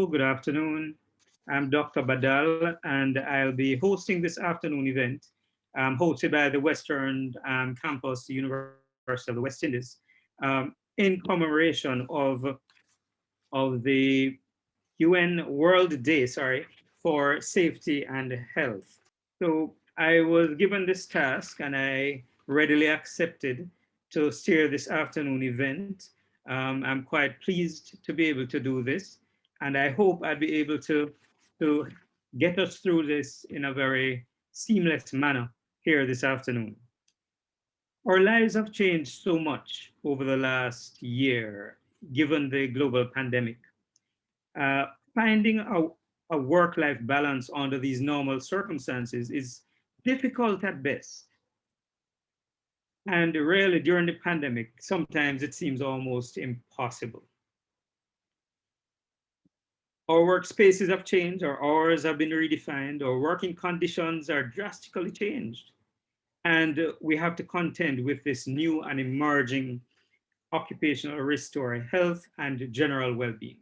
Hello, good afternoon. I'm Dr. Badal, and I'll be hosting this afternoon event hosted by the Western Campus, the University of the West Indies, in commemoration of the UN World Day, for Safety and Health. So I was given this task and I readily accepted to steer this afternoon event. I'm quite pleased to be able to do this, and I hope I'll be able to get us through this in a very seamless manner here this afternoon. Our lives have changed so much over the last year, given the global pandemic. Uh, Finding a work-life balance under these normal circumstances is difficult at best. And really, during the pandemic, sometimes it seems almost impossible. Our workspaces have changed, our hours have been redefined, our working conditions are drastically changed. And we have to contend with this new and emerging occupational risk to our health and general well-being.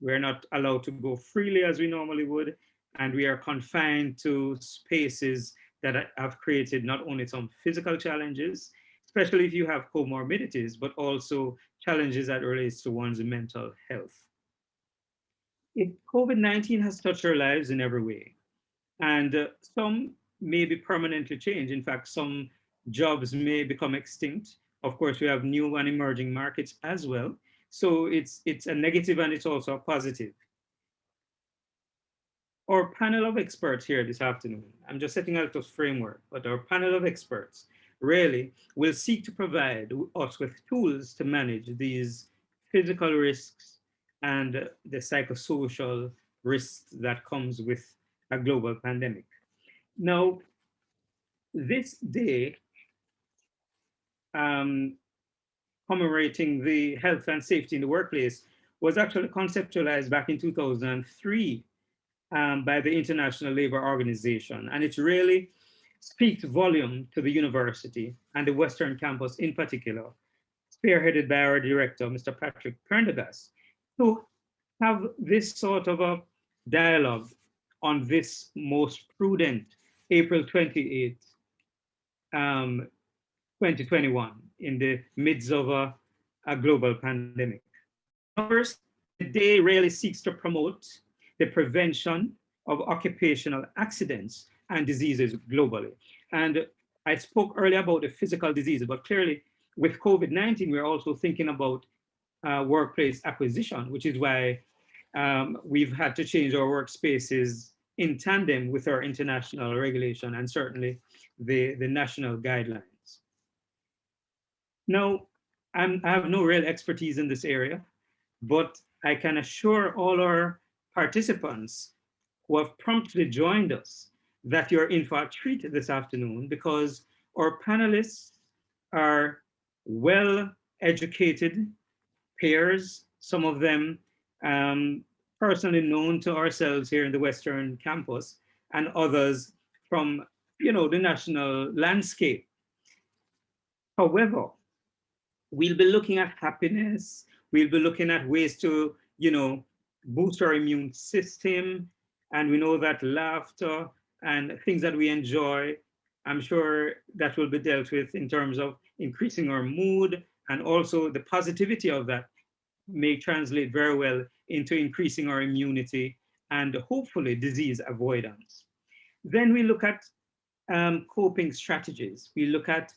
We're not allowed to go freely as we normally would, and we are confined to spaces that have created not only some physical challenges, especially if you have comorbidities, but also challenges that relates to one's mental health. COVID-19 has touched our lives in every way, and some may be permanently changed. In fact, some jobs may become extinct. Of course, we have new and emerging markets as well. So it's a negative and it's also a positive. Our panel of experts here this afternoon, I'm just setting out this framework, but our panel of experts really will seek to provide us with tools to manage these physical risks and the psychosocial risks that comes with a global pandemic. Now, this day, commemorating the health and safety in the workplace was actually conceptualized back in 2003 by the International Labour Organization. And it really speaks volume to the university and the Western campus in particular, spearheaded by our director, Mr. Patrick Prendergast, to have this sort of a dialogue on this most prudent April 28th, 2021, in the midst of a global pandemic. Now, first, the day really seeks to promote the prevention of occupational accidents and diseases globally. And I spoke earlier about the physical diseases, but clearly with COVID-19, we're also thinking about workplace acquisition, which is why we've had to change our workspaces in tandem with our international regulation and certainly the national guidelines. Now, I have no real expertise in this area, but I can assure all our participants who have promptly joined us that you're in for a treat this afternoon, because our panelists are well-educated peers, some of them personally known to ourselves here in the Western campus, and others from, the national landscape. However, we'll be looking at happiness, we'll be looking at ways to, boost our immune system, and we know that laughter and things that we enjoy, I'm sure that will be dealt with in terms of increasing our mood, and also the positivity of that may translate very well into increasing our immunity and hopefully disease avoidance. Then we look at coping strategies. We look at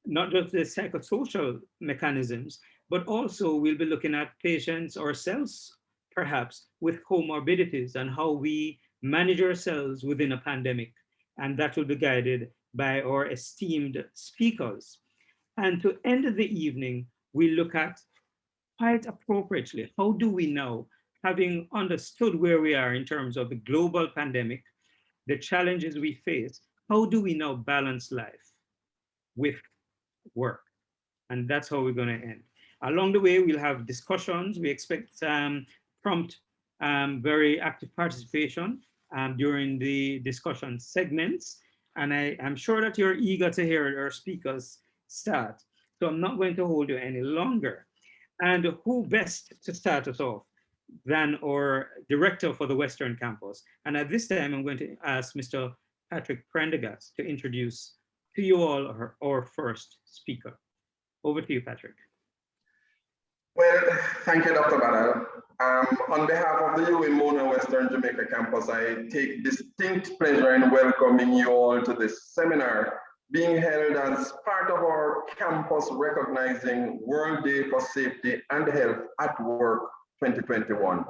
not just the psychosocial mechanisms, but also we'll be looking at patients ourselves, perhaps with comorbidities, and how we manage ourselves within a pandemic. And that will be guided by our esteemed speakers. And to end the evening, we look at, quite appropriately, how do we now, having understood where we are in terms of the global pandemic, the challenges we face, how do we now balance life with work? And that's how we're going to end. Along the way, we'll have discussions. We expect prompt, very active participation during the discussion segments. And I'm sure that you're eager to hear our speakers start. So I'm not going to hold you any longer. And who best to start us off than our director for the Western Campus. And at this time, I'm going to ask Mr. Patrick Prendergast to introduce to you all our first speaker. Over to you, Patrick. Well, thank you, Dr. Badal. On behalf of the UWI Mona Western Jamaica campus, I take distinct pleasure in welcoming you all to this seminar being held as part of our campus recognizing World Day for Safety and Health at Work 2021.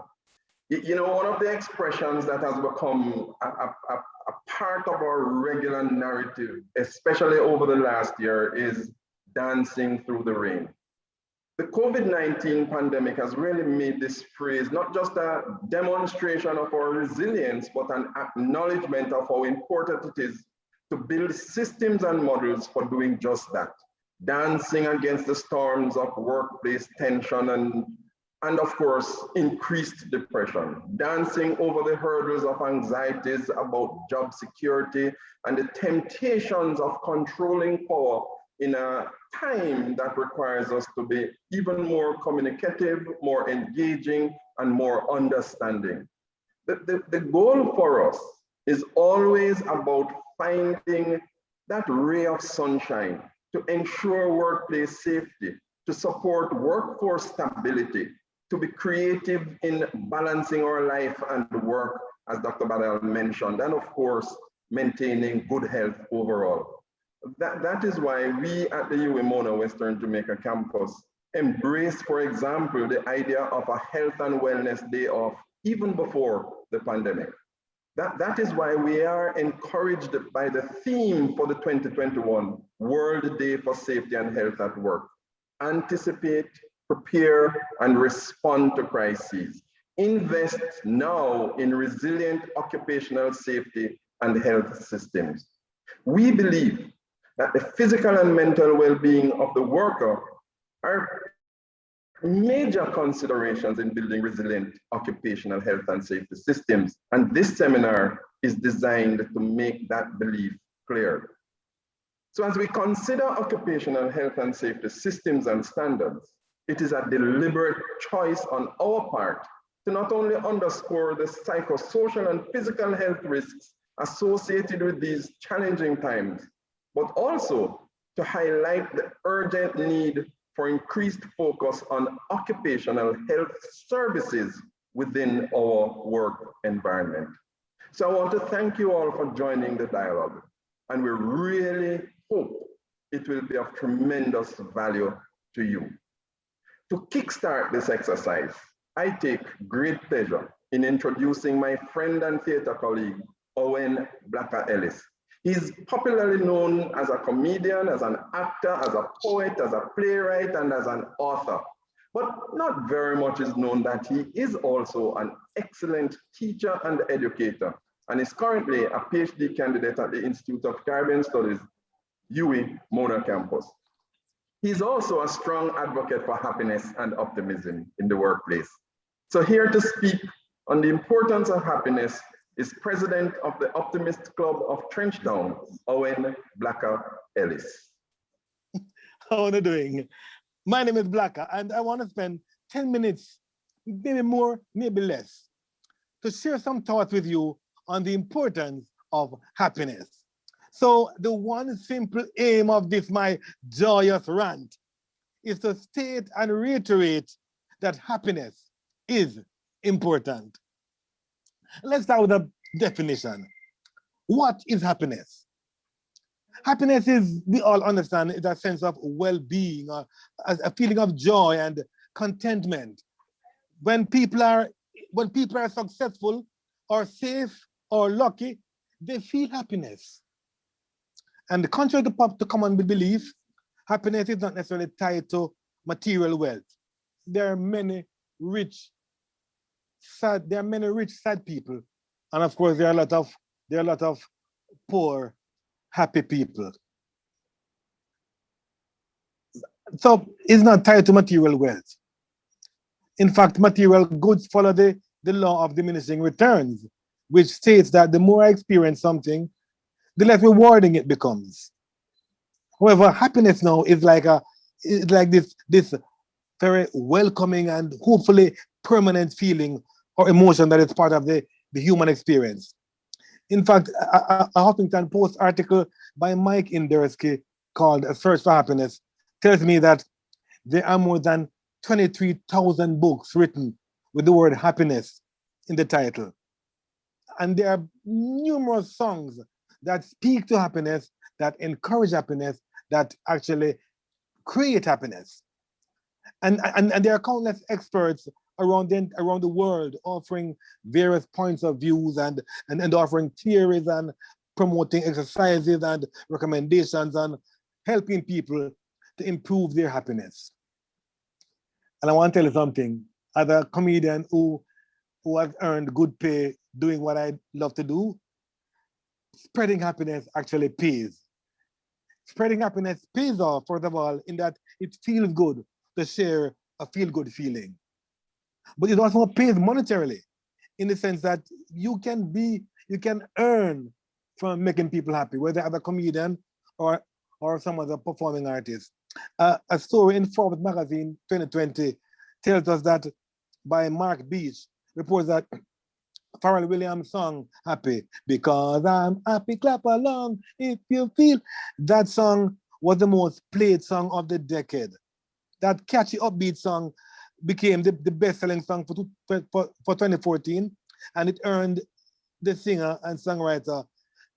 You know, one of the expressions that has become a part of our regular narrative, especially over the last year, is dancing through the rain. The COVID-19 pandemic has really made this phrase not just a demonstration of our resilience, but an acknowledgement of how important it is to build systems and models for doing just that. Dancing against the storms of workplace tension and of course, increased depression. Dancing over the hurdles of anxieties about job security and the temptations of controlling power in a time that requires us to be even more communicative, more engaging, and more understanding. The goal for us is always about finding that ray of sunshine to ensure workplace safety, to support workforce stability, to be creative in balancing our life and work, as Dr. Badal mentioned, and of course, maintaining good health overall. That is why we at the UWI Mona Western Jamaica campus embrace, for example, the idea of a health and wellness day off even before the pandemic. That is why we are encouraged by the theme for the 2021 World Day for Safety and Health at Work. Anticipate, prepare, and respond to crises. Invest now in resilient occupational safety and health systems. We believe that the physical and mental well-being of the worker are major considerations in building resilient occupational health and safety systems. And this seminar is designed to make that belief clear. So as we consider occupational health and safety systems and standards, it is a deliberate choice on our part to not only underscore the psychosocial and physical health risks associated with these challenging times, but also to highlight the urgent need for increased focus on occupational health services within our work environment. So I want to thank you all for joining the dialogue, and we really hope it will be of tremendous value to you. To kickstart this exercise, I take great pleasure in introducing my friend and theater colleague, Owen Blakka Ellis. He's popularly known as a comedian, as an actor, as a poet, as a playwright, and as an author. But not very much is known that he is also an excellent teacher and educator, and is currently a PhD candidate at the Institute of Caribbean Studies, UWI Mona campus. He's also a strong advocate for happiness and optimism in the workplace. So here to speak on the importance of happiness is President of the Optimist Club of Trenchtown, Owen Blakka Ellis. How are you doing? My name is Blakka, and I want to spend 10 minutes, maybe more, maybe less, to share some thoughts with you on the importance of happiness. So the one simple aim of this, my joyous rant, is to state and reiterate that happiness is important. Let's start with a definition. What is happiness? Happiness is, we all understand, is a sense of well-being, or a feeling of joy and contentment. When people are successful or safe or lucky, they feel happiness. And contrary to common belief, happiness is not necessarily tied to material wealth. There are many rich, sad people, and of course there are a lot of poor, happy people. So it's not tied to material wealth. In fact, material goods follow the law of diminishing returns, which states that the more I experience something, the less rewarding it becomes. However, happiness now is like this very welcoming and hopefully permanent feeling or emotion that is part of the human experience. In fact, a Huffington Post article by Mike Indersky called A Search for Happiness tells me that there are more than 23,000 books written with the word happiness in the title. And there are numerous songs that speak to happiness, that encourage happiness, that actually create happiness. And there are countless experts around the world offering various points of views and offering theories and promoting exercises and recommendations and helping people to improve their happiness. And I want to tell you something. As a comedian who has earned good pay doing what I love to do, spreading happiness actually pays. Spreading happiness pays off, first of all, in that it feels good to share a feel-good feeling. But it also pays monetarily, in the sense that you can earn from making people happy, whether as a comedian or some other performing artist. A story in Forbes magazine 2020 tells us that by Mark Beach reports that Pharrell Williams' song "Happy Because I'm Happy, clap along if you feel." That song was the most played song of the decade. That catchy upbeat song became the best-selling song for 2014, and it earned the singer and songwriter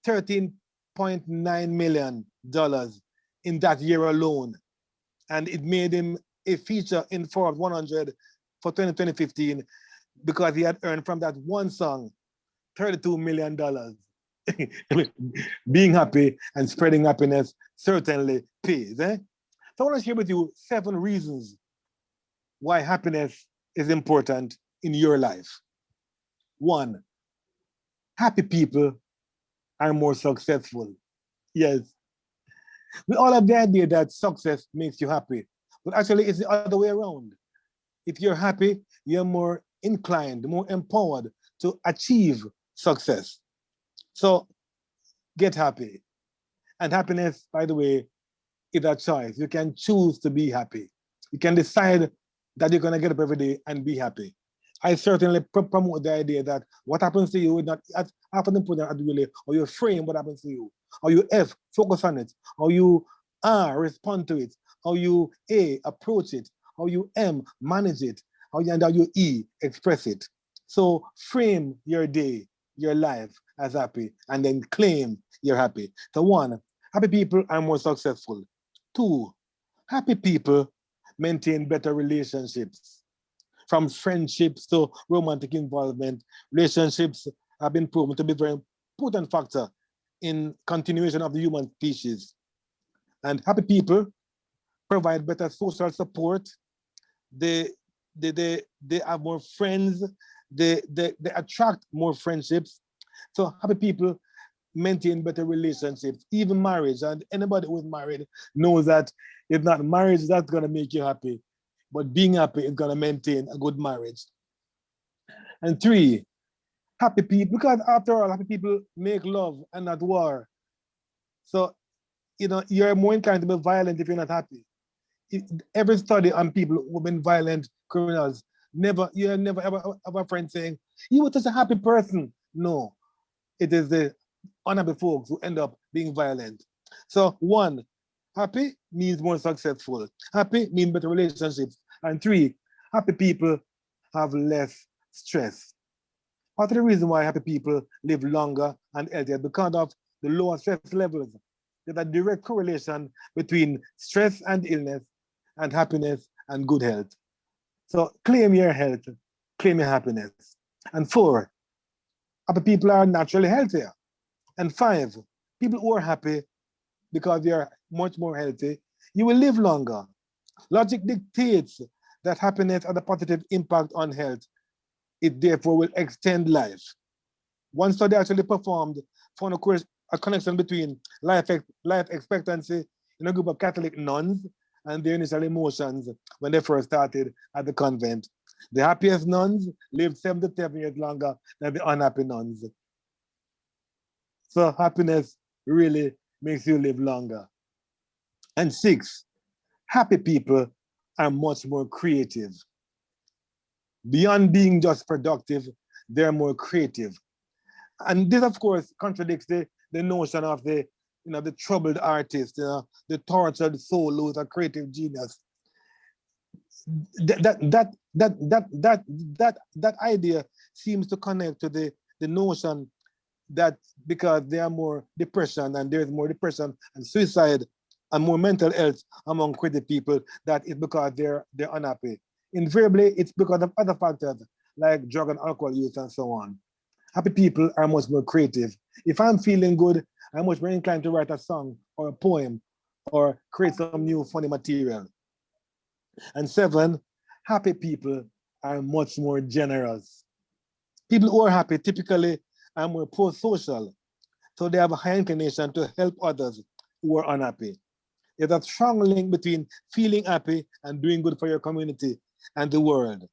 $13.9 million in that year alone. And it made him a feature in Forbes 100 for 2015 because he had earned from that one song $32 million. Being happy and spreading happiness certainly pays. So I want to share with you 7 reasons why happiness is important in your life. 1, happy people are more successful. Yes. We all have the idea that success makes you happy, but actually it's the other way around. If you're happy, you're more inclined, more empowered to achieve success. So get happy. And happiness, by the way, is a choice. You can choose to be happy. You can decide that you're going to get up every day and be happy. I certainly promote the idea that what happens to you is not as often important as really, or you frame what happens to you, or you focus on it, or you respond to it, how you approach it, how you manage it, and how you express it. So frame your day, your life as happy, and then claim you're happy. So 1, happy people are more successful. 2, happy people maintain better relationships. From friendships to romantic involvement, relationships have been proven to be a very important factor in continuation of the human species. And happy people provide better social support. They have more friends. They attract more friendships. So happy people maintain better relationships, even marriage. And anybody who's married knows that it's not marriage that's going to make you happy, but being happy is going to maintain a good marriage. And 3, happy people, because after all, happy people make love and not war. So, you're more inclined to be violent if you're not happy. Every study on people who've been violent criminals, you never ever have a friend saying, you were such a happy person. No, it is the unhappy folks who end up being violent. So 1, happy means more successful. Happy means better relationships. And 3, happy people have less stress. Part of the reason why happy people live longer and healthier because of the lower stress levels. There's a direct correlation between stress and illness and happiness and good health. So claim your health, claim your happiness. And 4, happy people are naturally healthier. And 5, people who are happy because they are much more healthy, you will live longer. Logic dictates that happiness has a positive impact on health. It therefore will extend life. One study actually performed found a connection between life expectancy in a group of Catholic nuns and their initial emotions when they first started at the convent. The happiest nuns lived 77 years longer than the unhappy nuns. So happiness really makes you live longer. And 6, happy people are much more creative. Beyond being just productive, they're more creative. And this, of course, contradicts the notion of the troubled artist, the tortured soul who's a creative genius. That idea seems to connect to the notion that because there are more depression and there's more depression and suicide and more mental health among creative people, that it's because they're unhappy. Invariably, it's because of other factors like drug and alcohol use and so on. Happy people are much more creative. If I'm feeling good, I'm much more inclined to write a song or a poem or create some new funny material. And 7, happy people are much more generous. People who are happy typically are more pro-social, so they have a high inclination to help others who are unhappy. There's a strong link between feeling happy and doing good for your community and the world.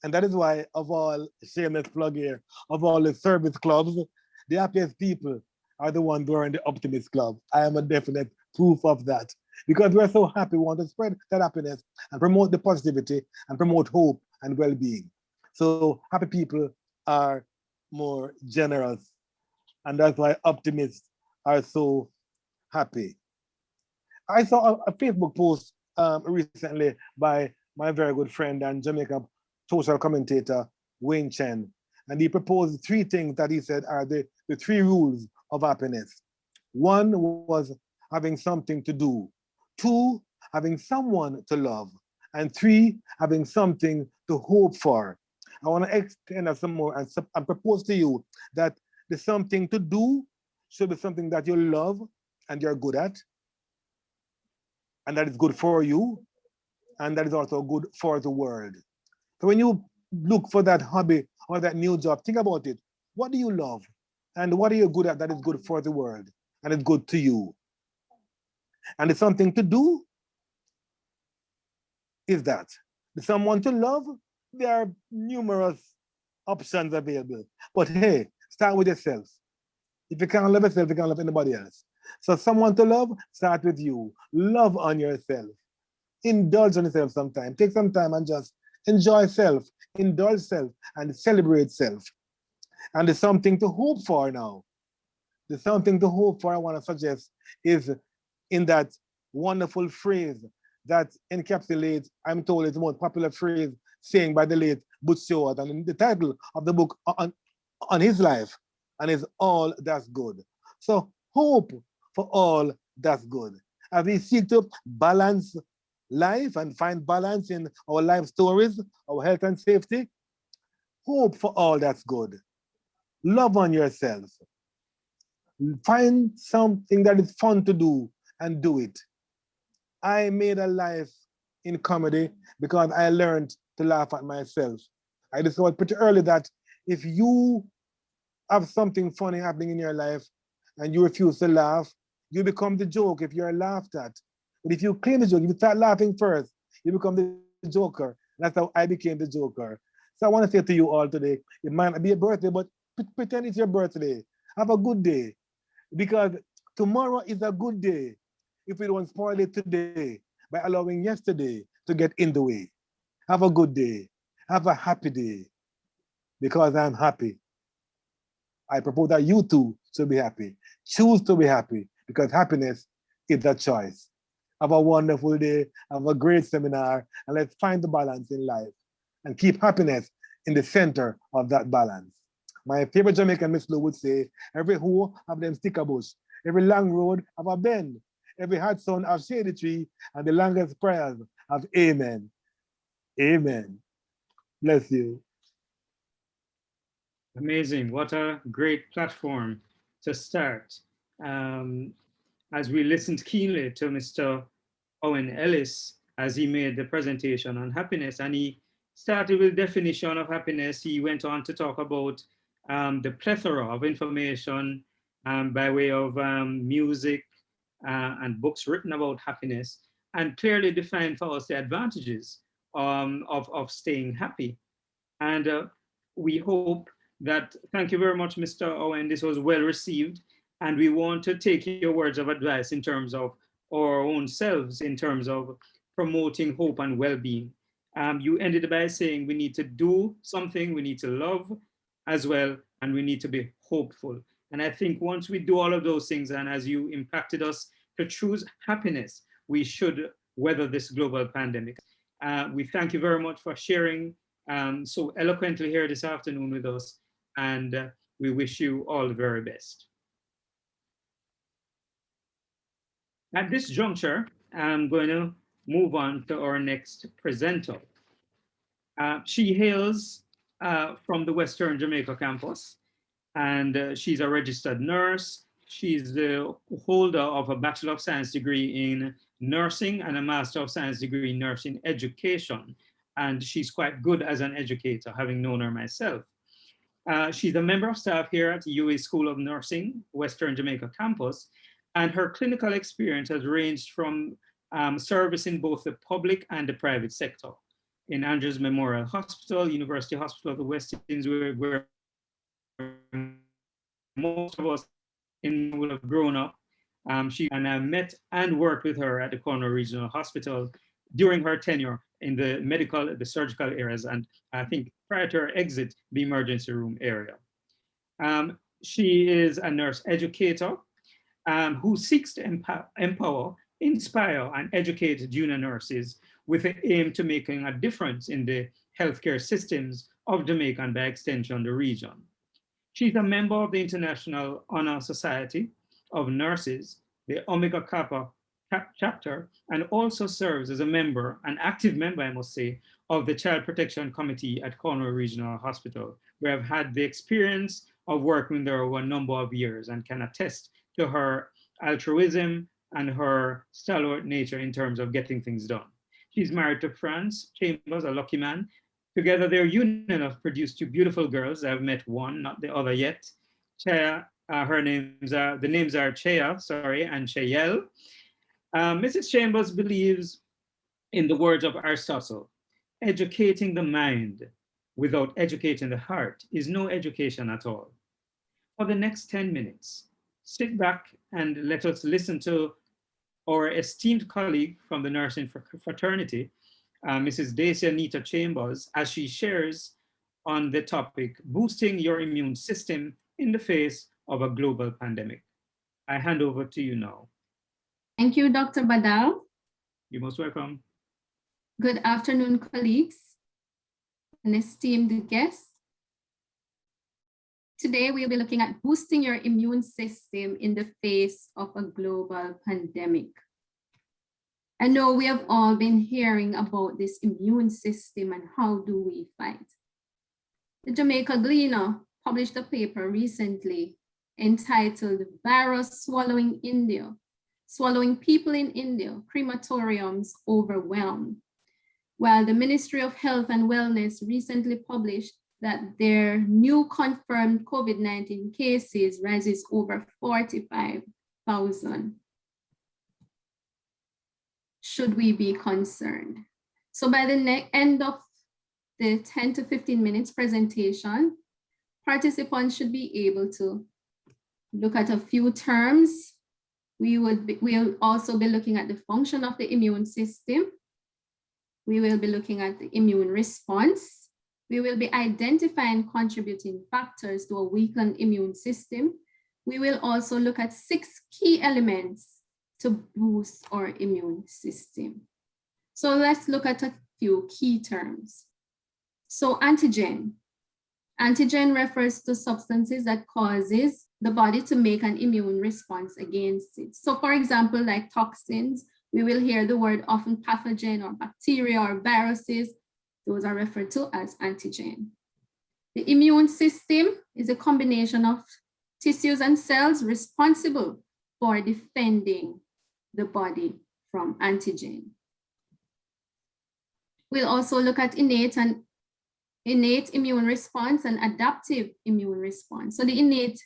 And that is why, of all, shameless plug here, of all the service clubs, the happiest people are the ones who are in the Optimist Club. I am a definite proof of that. Because we're so happy, we want to spread that happiness and promote the positivity and promote hope and well-being. So happy people are more generous. And that's why optimists are so happy. I saw a Facebook post recently by my very good friend and Jamaica social commentator, Wayne Chen. And he proposed 3 things that he said are the 3 rules of happiness. 1 was having something to do. 2, having someone to love. And 3, having something to hope for. I want to extend that some more and propose to you that the something to do should be something that you love and you're good at, and that is good for you, and that is also good for the world. So when you look for that hobby or that new job, think about it. What do you love? And what are you good at that is good for the world and is good to you? And it's something to do is that. The someone to love, there are numerous options available. But hey, start with yourself. If you can't love yourself, you can't love anybody else. So someone to love, start with you. Love on yourself. Indulge on yourself sometime. Take some time and just enjoy self, indulge self, and celebrate self. And there's something to hope for now. The something to hope for I want to suggest is in that wonderful phrase that encapsulates, I'm told it's the most popular phrase saying by the late Butch Stewart, and the title of the book on his life, and is all that's good. So hope for all that's good. As we seek to balance life and find balance in our life stories, our health and safety, hope for all that's good. Love on yourself. Find something that is fun to do and do it. I made a life in comedy because I learned to laugh at myself. I discovered pretty early that if you have something funny happening in your life and you refuse to laugh, you become the joke if you're laughed at. But if you claim the joke, if you start laughing first, you become the joker. That's how I became the joker. So I want to say to you all today, it might not be a birthday, but pretend it's your birthday. Have a good day. Because tomorrow is a good day if we don't spoil it today by allowing yesterday to get in the way. Have a good day. Have a happy day. Because I'm happy. I propose that you too should be happy. Choose to be happy because happiness is a choice. Have a wonderful day. Have a great seminar. And let's find the balance in life and keep happiness in the center of that balance. My favorite Jamaican Miss Lou would say, every hoe have them stick a bush. Every long road have a bend. Every hot sun have shady tree. And the longest prayers have amen. Amen. Bless you. Amazing. What a great platform to start. As we listened keenly to Mr. Owen Ellis as he made the presentation on happiness, and he started with definition of happiness. He went on to talk about the plethora of information by way of music and books written about happiness, and clearly defined for us the advantages of staying happy. And we hope that, thank you very much, Mr. Owen, this was well received. And we want to take your words of advice in terms of our own selves, in terms of promoting hope and well-being. You ended by saying we need to do something, we need to love as well, and we need to be hopeful. And I think once we do all of those things, and as you impacted us to choose happiness, we should weather this global pandemic. We thank you very much for sharing so eloquently here this afternoon with us, and we wish you all the very best. At this juncture, I'm going to move on to our next presenter. She hails from the Western Jamaica campus, and she's a registered nurse. She's the holder of a Bachelor of Science degree in nursing and a Master of Science degree in nursing education. And she's quite good as an educator, having known her myself. She's a member of staff here at the UA School of Nursing, Western Jamaica campus, and her clinical experience has ranged from service in both the public and the private sector. In Andrews Memorial Hospital, University Hospital of the West Indies, where most of us would have grown up. And I met and worked with her at the Cornwall Regional Hospital during her tenure in the medical, the surgical areas, and I think prior to her exit, the emergency room area. She is a nurse educator who seeks to empower, inspire, and educate junior nurses with the aim to making a difference in the healthcare systems of Jamaica and by extension, the region. She's a member of the International Honor Society of Nurses, the Omega Kappa chapter, and also serves as a member, an active member, I must say, of the Child Protection Committee at Cornwall Regional Hospital, where I've had the experience of working there over a number of years and can attest to her altruism and her stalwart nature in terms of getting things done. She's married to Franz Chambers, a lucky man. Together, their union have produced two beautiful girls. I've met one, not the other yet. Chea, the names are Chea, and Cheyelle. Mrs. Chambers believes in the words of Aristotle, educating the mind without educating the heart is no education at all. For the next 10 minutes, sit back and let us listen to our esteemed colleague from the nursing fraternity, Mrs. Dacia Neita-Chambers, as she shares on the topic, boosting your immune system in the face of a global pandemic. I hand over to you now. Thank you, Dr. Badal. You're most welcome. Good afternoon, colleagues and esteemed guests. Today, we'll be looking at boosting your immune system in the face of a global pandemic. I know we have all been hearing about this immune system and how do we fight. The Jamaica Gleaner published a paper recently entitled Virus Swallowing India, Swallowing People in India, Crematoriums Overwhelmed, while the Ministry of Health and Wellness recently published that their new confirmed COVID-19 cases rises over 45,000. Should we be concerned? So by the end of the 10 to 15 minutes presentation, participants should be able to look at a few terms. We'll also be looking at the function of the immune system. We will be looking at the immune response. We will be identifying contributing factors to a weakened immune system. We will also look at 6 key elements to boost our immune system. So let's look at a few key terms. So antigen. Antigen refers to substances that causes the body to make an immune response against it. So for example, like toxins, we will hear the word often pathogen or bacteria or viruses. Those are referred to as antigen. The immune system is a combination of tissues and cells responsible for defending the body from antigen. We'll also look at innate immune response and adaptive immune response. So the innate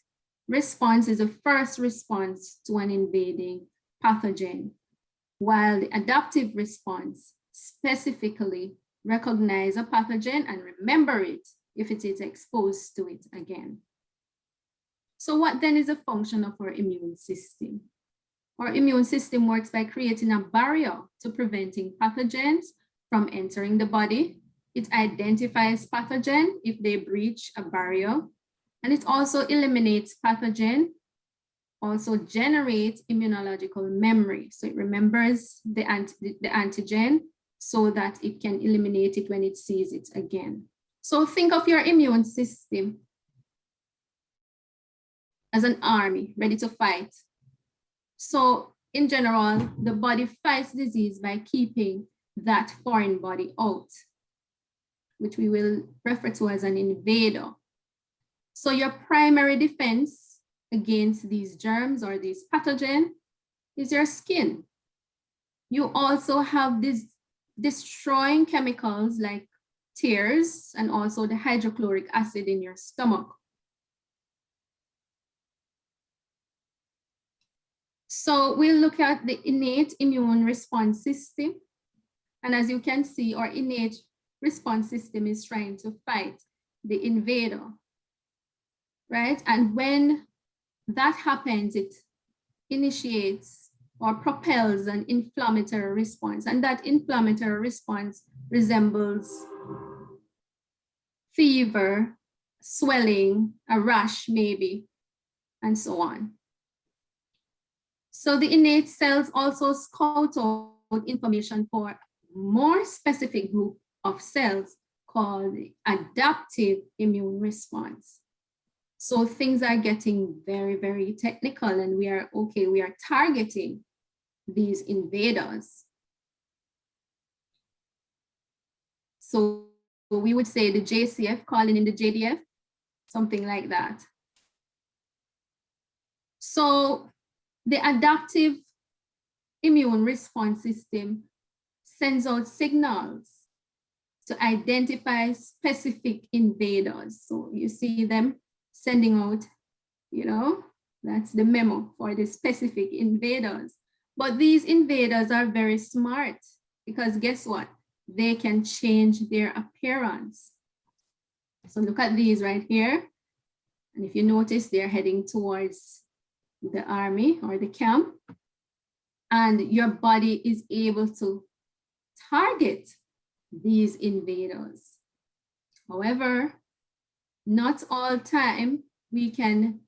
response is the first response to an invading pathogen, while the adaptive response specifically recognize a pathogen and remember it if it is exposed to it again. So what then is the function of our immune system? Our immune system works by creating a barrier to preventing pathogens from entering the body. It identifies pathogen if they breach a barrier, and it also eliminates pathogen, also generates immunological memory. So it remembers the antigen so that it can eliminate it when it sees it again. So think of your immune system as an army ready to fight. So in general, the body fights disease by keeping that foreign body out, which we will refer to as an invader. So your primary defense against these germs or these pathogens is your skin. You also have these destroying chemicals like tears and also the hydrochloric acid in your stomach. So we'll look at the innate immune response system. And as you can see, our innate response system is trying to fight the invader, right? And when that happens, it initiates or propels an inflammatory response. And that inflammatory response resembles fever, swelling, a rash maybe, and so on. So the innate cells also scout out information for more specific group of cells called the adaptive immune response. So things are getting very, very technical, and we are targeting these invaders. So we would say the JCF calling in the JDF, something like that. So the adaptive immune response system sends out signals to identify specific invaders. So you see them sending out, that's the memo for the specific invaders. But these invaders are very smart because guess what? They can change their appearance. So look at these right here. And if you notice, they're heading towards the army or the camp. And your body is able to target these invaders. However, not all time we can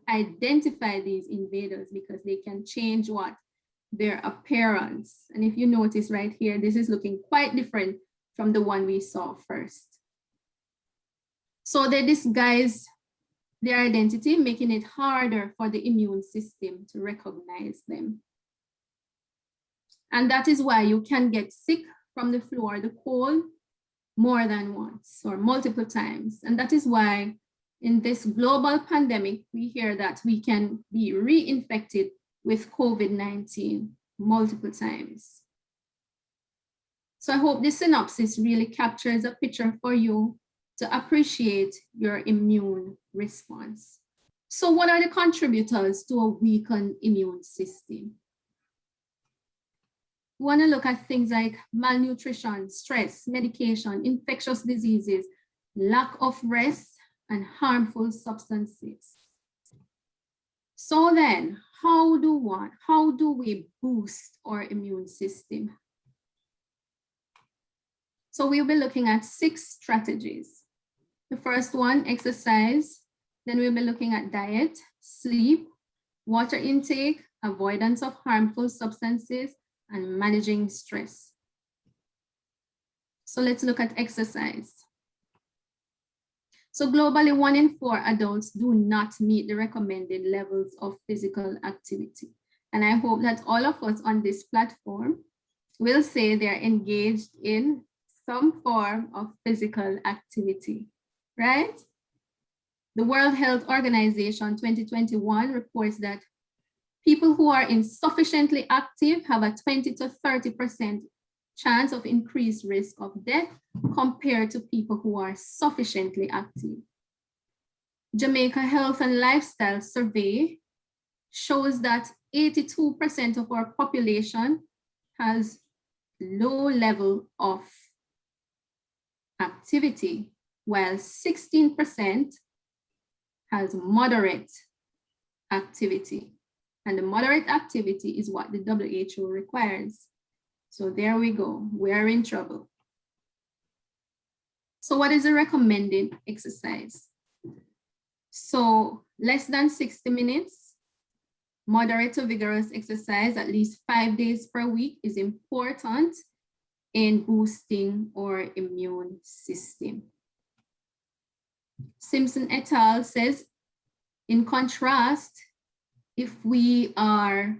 identify these invaders because they can change what? Their appearance. And if you notice right here, this is looking quite different from the one we saw first. So they disguise their identity, making it harder for the immune system to recognize them. And that is why you can get sick from the flu or the cold more than once or multiple times. And that is why in this global pandemic, we hear that we can be reinfected with COVID-19 multiple times. So I hope this synopsis really captures a picture for you to appreciate your immune response. So what are the contributors to a weakened immune system? We want to look at things like malnutrition, stress, medication, infectious diseases, lack of rest, and harmful substances. So then, how do we boost our immune system? So we'll be looking at 6 strategies. The first one, exercise. Then we'll be looking at diet, sleep, water intake, avoidance of harmful substances, and managing stress. So let's look at exercise. So globally, 1 in 4 adults do not meet the recommended levels of physical activity. And I hope that all of us on this platform will say they're engaged in some form of physical activity, right? The World Health Organization 2021 reports that people who are insufficiently active have a 20 to 30% chance of increased risk of death compared to people who are sufficiently active. Jamaica Health and Lifestyle Survey shows that 82% of our population has low level of activity, while 16% has moderate activity. And the moderate activity is what the WHO requires. So there we go, we are in trouble. So what is the recommended exercise? So less than 60 minutes, moderate to vigorous exercise at least 5 days per week is important in boosting our immune system. Simpson et al. Says, in contrast, if we are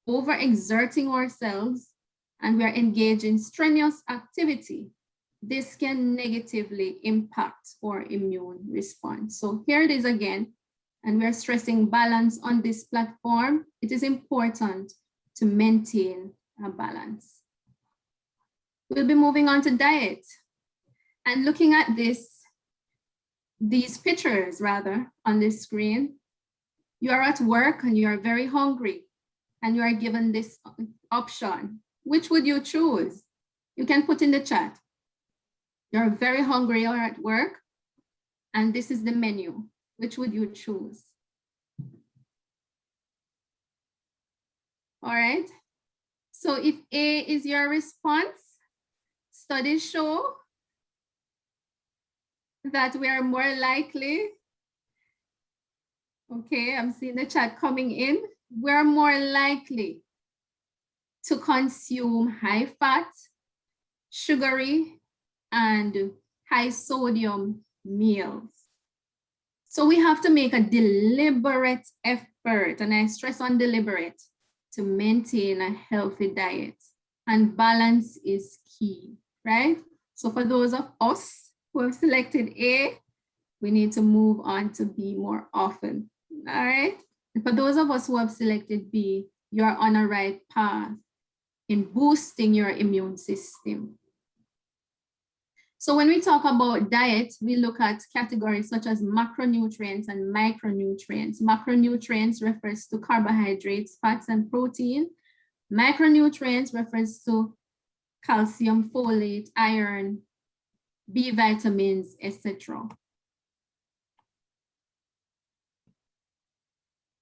overexerting ourselves and we are engaged in strenuous activity, this can negatively impact our immune response. So here it is again, and we're stressing balance on this platform. It is important to maintain a balance. We'll be moving on to diet and looking at these pictures rather on the screen. You are at work and you are very hungry and you are given this option. Which would you choose? You can put in the chat. You're very hungry or at work, and this is the menu. Which would you choose? All right. So if A is your response, studies show that we are more likely, okay, I'm seeing the chat coming in, we're more likely to consume high fat, sugary, and high sodium meals. So we have to make a deliberate effort, and I stress on deliberate, to maintain a healthy diet, and balance is key, right? So for those of us who have selected A, we need to move on to B more often, all right? And for those of us who have selected B, you're on a right path in boosting your immune system. So when we talk about diet, we look at categories such as macronutrients and micronutrients. Macronutrients refers to carbohydrates, fats, and protein. Micronutrients refers to calcium, folate, iron, B vitamins, etc.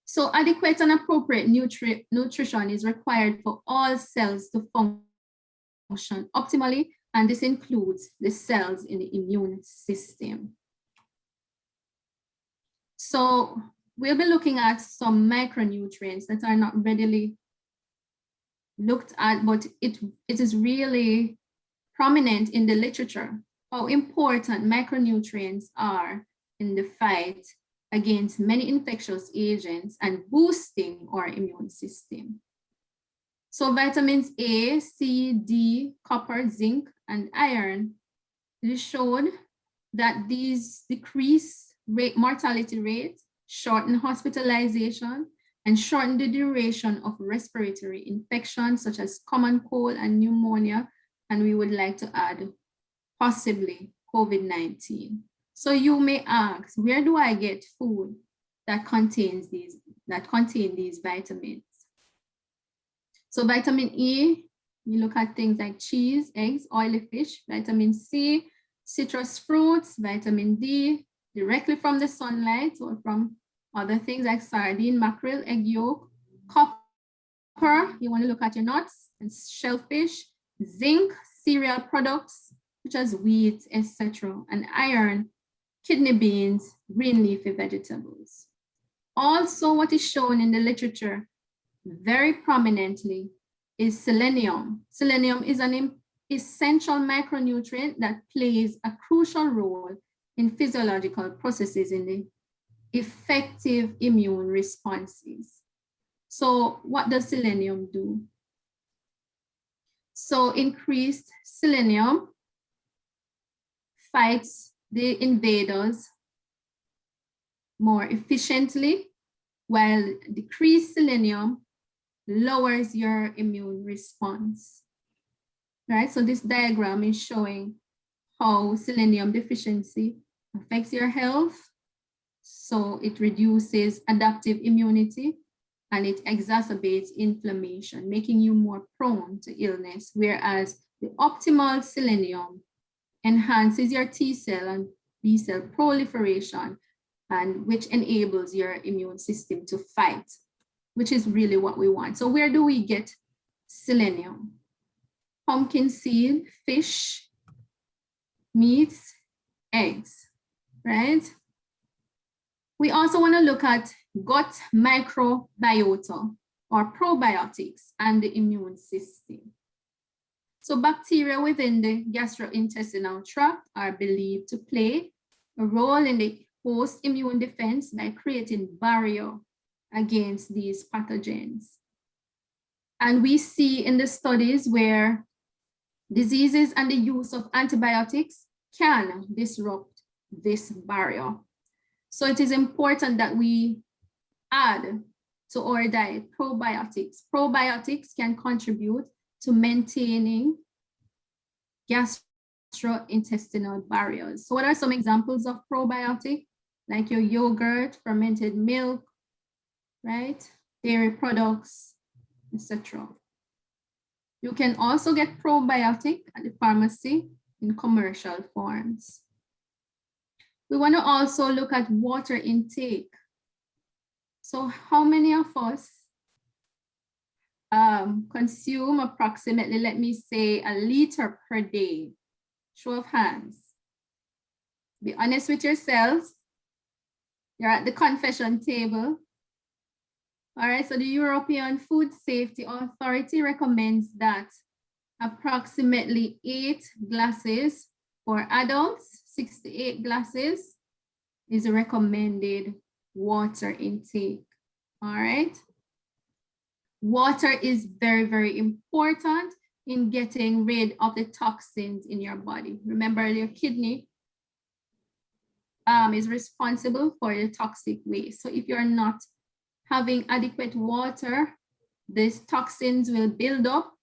So adequate and appropriate nutrition is required for all cells to function optimally, and this includes the cells in the immune system. So we'll be looking at some micronutrients that are not readily looked at, but it is really prominent in the literature, how important micronutrients are in the fight against many infectious agents and boosting our immune system. So vitamins A, C, D, copper, zinc, and iron, it is shown that these decrease mortality rate, shorten hospitalization, and shorten the duration of respiratory infections such as common cold and pneumonia, and we would like to add possibly COVID-19. So you may ask, where do I get food that contain these vitamins? So vitamin E, you look at things like cheese, eggs, oily fish. Vitamin C, citrus fruits. Vitamin D, directly from the sunlight or from other things like sardine, mackerel, egg yolk. Copper, you want to look at your nuts and shellfish. Zinc, cereal products such as wheat, etc. And iron, kidney beans, green leafy vegetables. Also, what is shown in the literature very prominently is selenium. Selenium is an essential micronutrient that plays a crucial role in physiological processes in the effective immune responses. So what does selenium do? So increased selenium fights the invaders more efficiently, while decreased selenium lowers your immune response, right? So this diagram is showing how selenium deficiency affects your health. So it reduces adaptive immunity and it exacerbates inflammation, making you more prone to illness, whereas the optimal selenium enhances your T cell and B cell proliferation, and which enables your immune system to fight, which is really what we want. So where do we get selenium? pumpkin seed, fish, meats, eggs, right? We also want to look at gut microbiota or probiotics and the immune system. So bacteria within the gastrointestinal tract are believed to play a role in the host immune defense by creating barrier against these pathogens. And we see in the studies where diseases and the use of antibiotics can disrupt this barrier. So it is important that we add to our diet probiotics. Probiotics can contribute to maintaining gastrointestinal barriers. So what are some examples of probiotic? Like your yogurt, fermented milk, right? Dairy products, etc. You can also get probiotic at the pharmacy in commercial forms. We want to also look at water intake. So how many of us consume approximately, let me say, a liter per day? Show of hands. Be honest with yourselves. You're at the confession table. All right, so the European Food Safety Authority recommends that approximately 8 glasses for adults, 6 to 8 glasses is a recommended water intake. All right. Water is very, very important in getting rid of the toxins in your body. Remember, your kidney is responsible for the toxic waste. So if you're not having adequate water, these toxins will build up,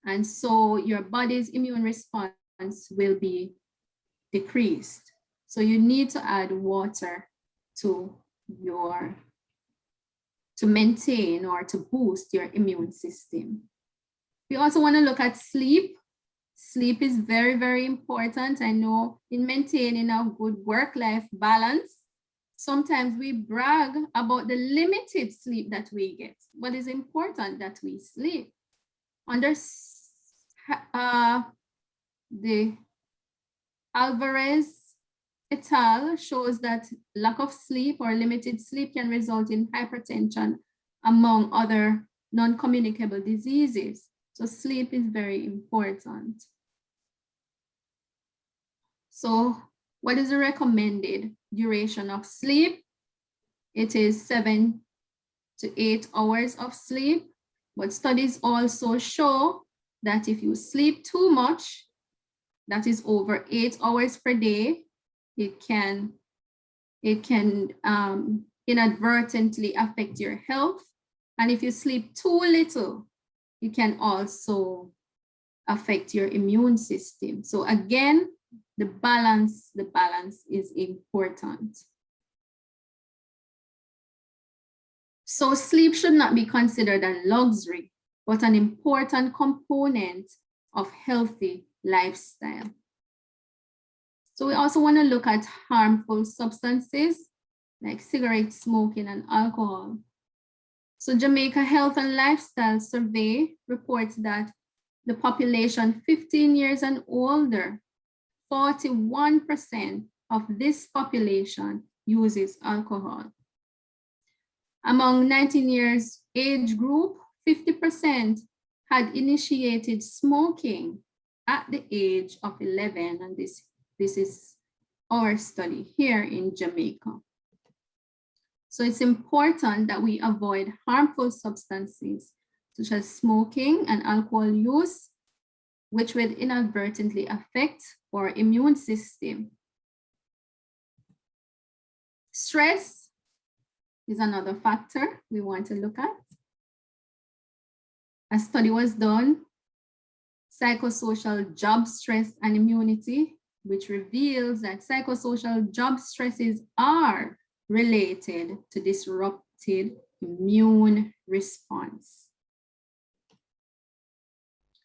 and so your body's immune response will be decreased. So you need to add water to maintain or to boost your immune system. We also want to look at sleep. Sleep is very, very important. I know in maintaining a good work-life balance, sometimes we brag about the limited sleep that we get, but it's important that we sleep. Under the Alvarez et al. Shows that lack of sleep or limited sleep can result in hypertension, among other non-communicable diseases. So sleep is very important. So what is the recommended duration of sleep? It is 7 to 8 hours of sleep, but studies also show that if you sleep too much, that is over 8 hours per day, it can inadvertently affect your health. And if you sleep too little, it can also affect your immune system. So again, the balance is important. So sleep should not be considered a luxury, but an important component of healthy lifestyle. So we also want to look at harmful substances like cigarette smoking and alcohol. So Jamaica Health and Lifestyle Survey reports that the population 15 years and older, 41% of this population uses alcohol. Among 19 years age group, 50% had initiated smoking at the age of 11, and this is our study here in Jamaica. So it's important that we avoid harmful substances such as smoking and alcohol use, which will inadvertently affect our immune system. Stress is another factor we want to look at. A study was done, psychosocial job stress and immunity, which reveals that psychosocial job stresses are related to disrupted immune response.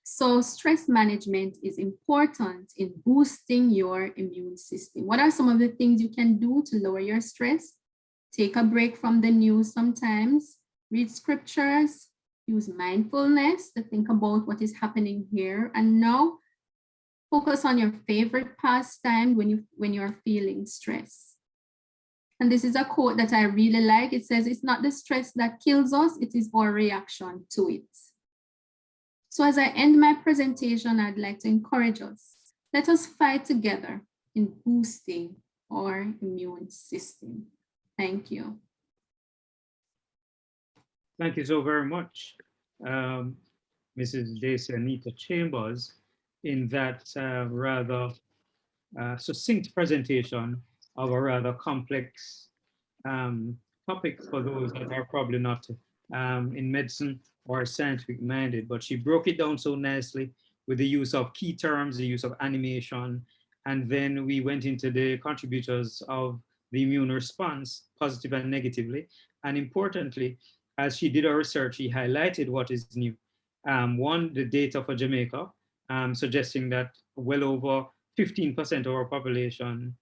So stress management is important in boosting your immune system. What are some of the things you can do to lower your stress? Take a break from the news sometimes, read scriptures, use mindfulness to think about what is happening here and now. Focus on your favorite pastime when you're feeling stress. And this is a quote that I really like. It says, "It's not the stress that kills us, it is our reaction to it." So as I end my presentation, I'd like to encourage us. Let us fight together in boosting our immune system. Thank you. Thank you so very much, Mrs. Dacia Neita-Chambers, in that rather succinct presentation of a rather complex topic for those that are probably not in medicine or scientific minded, but she broke it down so nicely with the use of key terms, the use of animation, and then we went into the contributors of the immune response, positive and negatively. And importantly, as she did her research, she highlighted what is new. One, the data for Jamaica, suggesting that well over 15% of our population,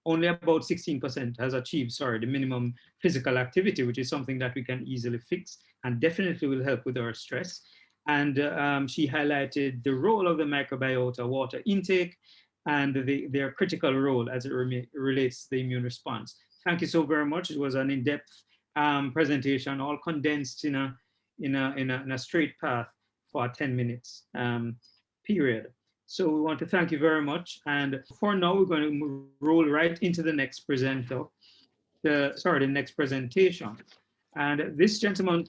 only about 16% has achieved, the minimum physical activity, which is something that we can easily fix and definitely will help with our stress. And she highlighted the role of the microbiota, water intake, and their critical role as it relates to the immune response. Thank you so very much. It was an in-depth presentation, all condensed in a straight path for a 10 minutes period. So we want to thank you very much. And for now, we're going to roll right into the next presenter, the next presentation. And this gentleman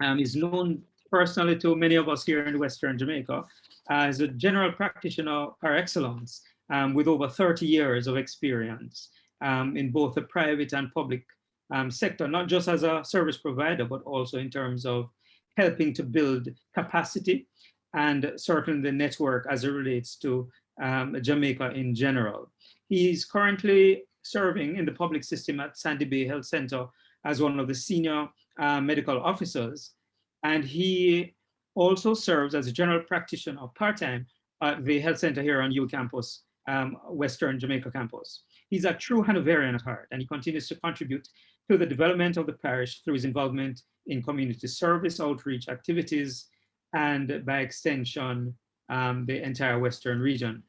is known personally to many of us here in Western Jamaica as a general practitioner par excellence with over 30 years of experience in both the private and public sector, not just as a service provider, but also in terms of helping to build capacity and certainly the network as it relates to Jamaica in general. He's currently serving in the public system at Sandy Bay Health Center as one of the senior medical officers. And he also serves as a general practitioner part-time at the health center here on U campus, Western Jamaica campus. He's a true Hanoverian at heart, and he continues to contribute to the development of the parish through his involvement in community service, outreach activities, and by extension, the entire Western region.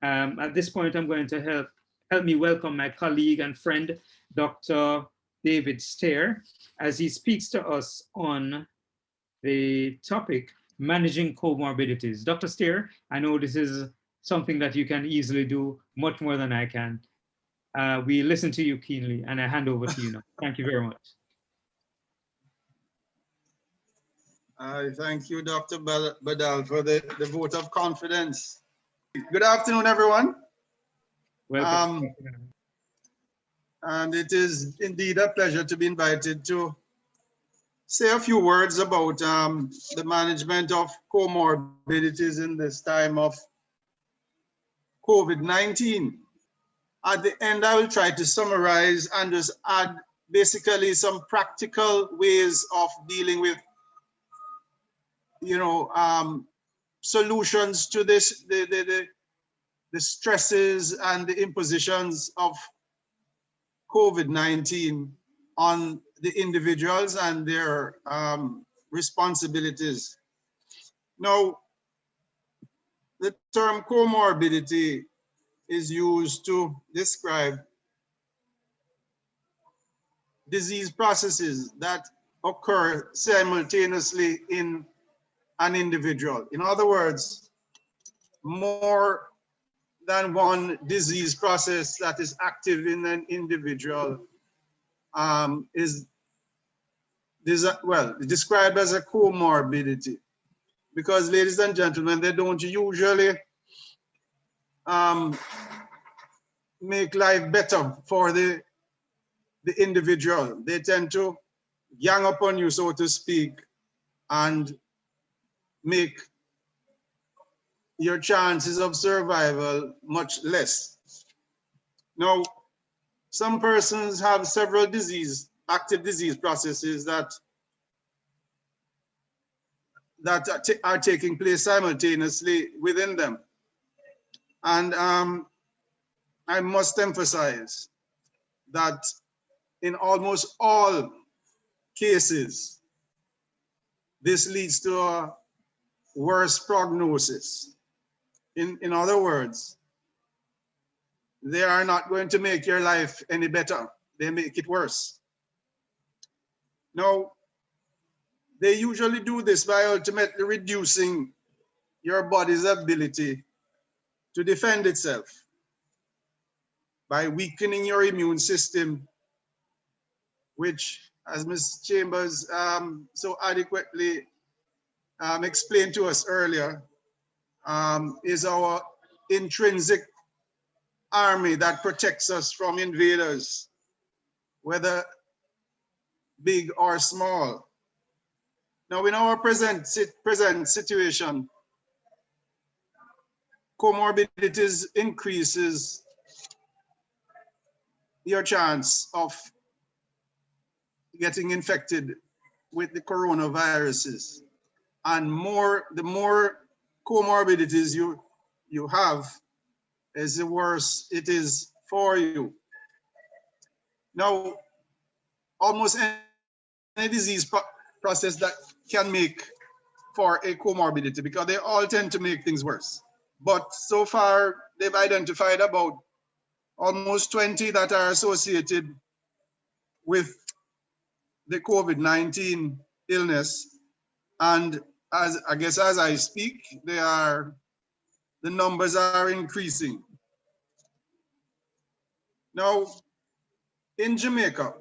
At this point, I'm going to help me welcome my colleague and friend, Dr. David Stair, as he speaks to us on the topic, managing comorbidities. Dr. Stair, I know this is something that you can easily do much more than I can. We listen to you keenly, and I hand over to you now. Thank you very much. I thank you, Dr. Badal, for the vote of confidence. Good afternoon, everyone. Welcome. And it is indeed a pleasure to be invited to say a few words about the management of comorbidities in this time of COVID-19. At the end, I will try to summarize and just add basically some practical ways of dealing with solutions to this, the stresses and the impositions of COVID-19 on the individuals and their responsibilities. Now, the term comorbidity is used to describe disease processes that occur simultaneously in an individual. In other words, more than one disease process that is active in an individual is described as a comorbidity. Because, ladies and gentlemen, they don't usually make life better for the individual. They tend to gang up on you, so to speak, and make your chances of survival much less. Now, some persons have several active disease processes that are taking place simultaneously within them. And I must emphasize that in almost all cases, this leads to a worse prognosis. In other words, they are not going to make your life any better. They make it worse. Now, they usually do this by ultimately reducing your body's ability to defend itself, by weakening your immune system, which, as Ms. Chambers so adequately explained to us earlier, is our intrinsic army that protects us from invaders, whether big or small. Now, in our present situation, comorbidities increases your chance of getting infected with the coronaviruses. And the more comorbidities you have, is the worse it is for you. Now, almost any disease process that can make for a comorbidity, because they all tend to make things worse. But so far, they've identified about almost 20 that are associated with the COVID-19 illness. And as I speak, the numbers are increasing. Now, in Jamaica,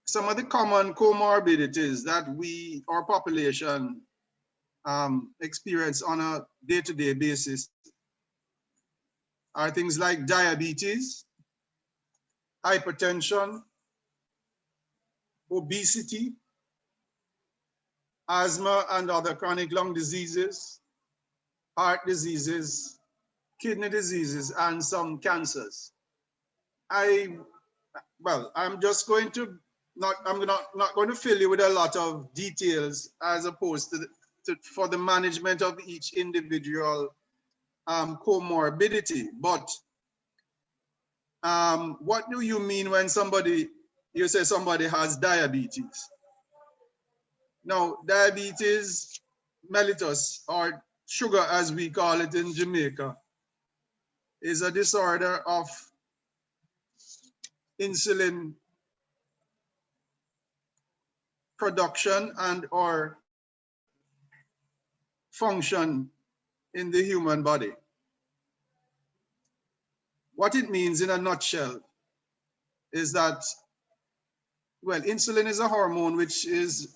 some of the common comorbidities that our population experience on a day-to-day basis are things like diabetes, hypertension, obesity, asthma and other chronic lung diseases, heart diseases, kidney diseases, and some cancers. I'm just going to I'm not going to fill you with a lot of details as opposed to for the management of each individual comorbidity. But what do you mean when you say somebody has diabetes? Now, diabetes mellitus, or sugar as we call it in Jamaica, is a disorder of insulin production and or function in the human body. What it means in a nutshell is that, well, insulin is a hormone which is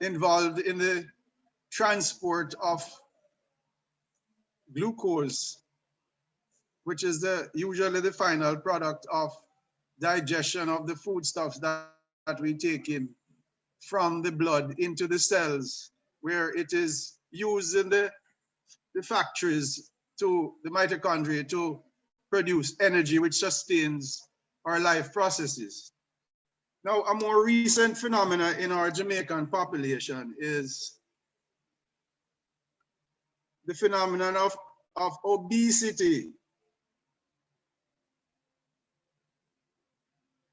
involved in the transport of glucose, which is usually the final product of digestion of the foodstuffs that we take in from the blood into the cells, where it is used in the factories to the mitochondria to produce energy which sustains our life processes. Now, a more recent phenomenon in our Jamaican population is the phenomenon of obesity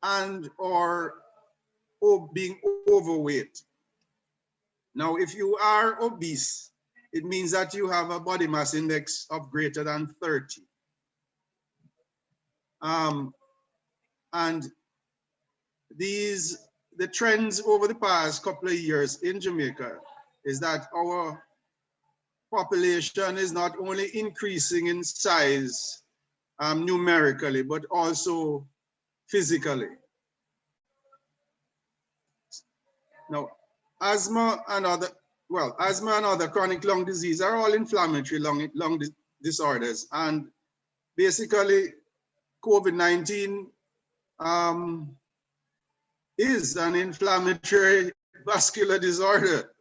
and or being overweight. Now, if you are obese, it means that you have a body mass index of greater than 30. And the trends over the past couple of years in Jamaica is that our population is not only increasing in size numerically, but also physically. Now, asthma and other chronic lung disease are all inflammatory lung disorders. And basically, COVID-19 is an inflammatory vascular disorder.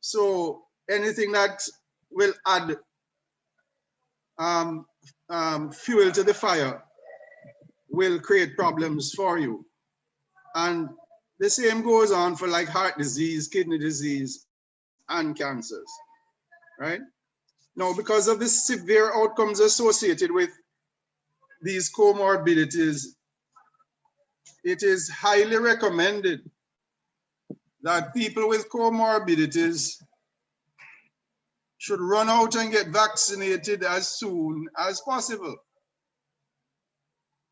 So anything that will add fuel to the fire will create problems for you. And the same goes on for like heart disease, kidney disease, and cancers, right? Now, because of the severe outcomes associated with these comorbidities, it is highly recommended that people with comorbidities should run out and get vaccinated as soon as possible.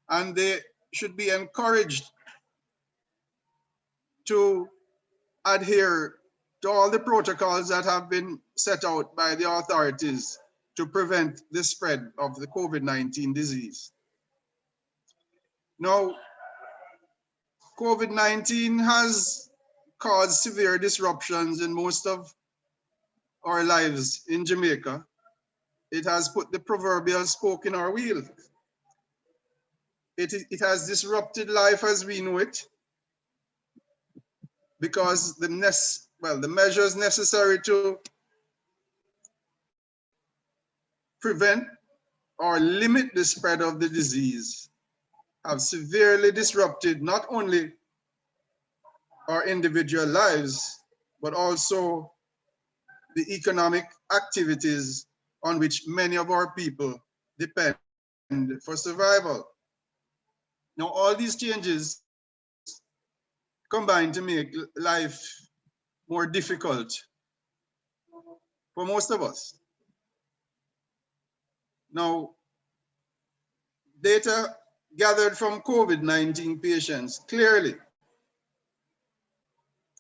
And they should be encouraged to adhere to all the protocols that have been set out by the authorities to prevent the spread of the COVID-19 disease. Now, COVID-19 has caused severe disruptions in most of our lives in Jamaica. It has put the proverbial spoke in our wheel. It has disrupted life as we know it, because the measures necessary to prevent or limit the spread of the disease have severely disrupted not only our individual lives, but also the economic activities on which many of our people depend for survival. Now, all these changes combine to make life more difficult for most of us. Now, data gathered from COVID-19 patients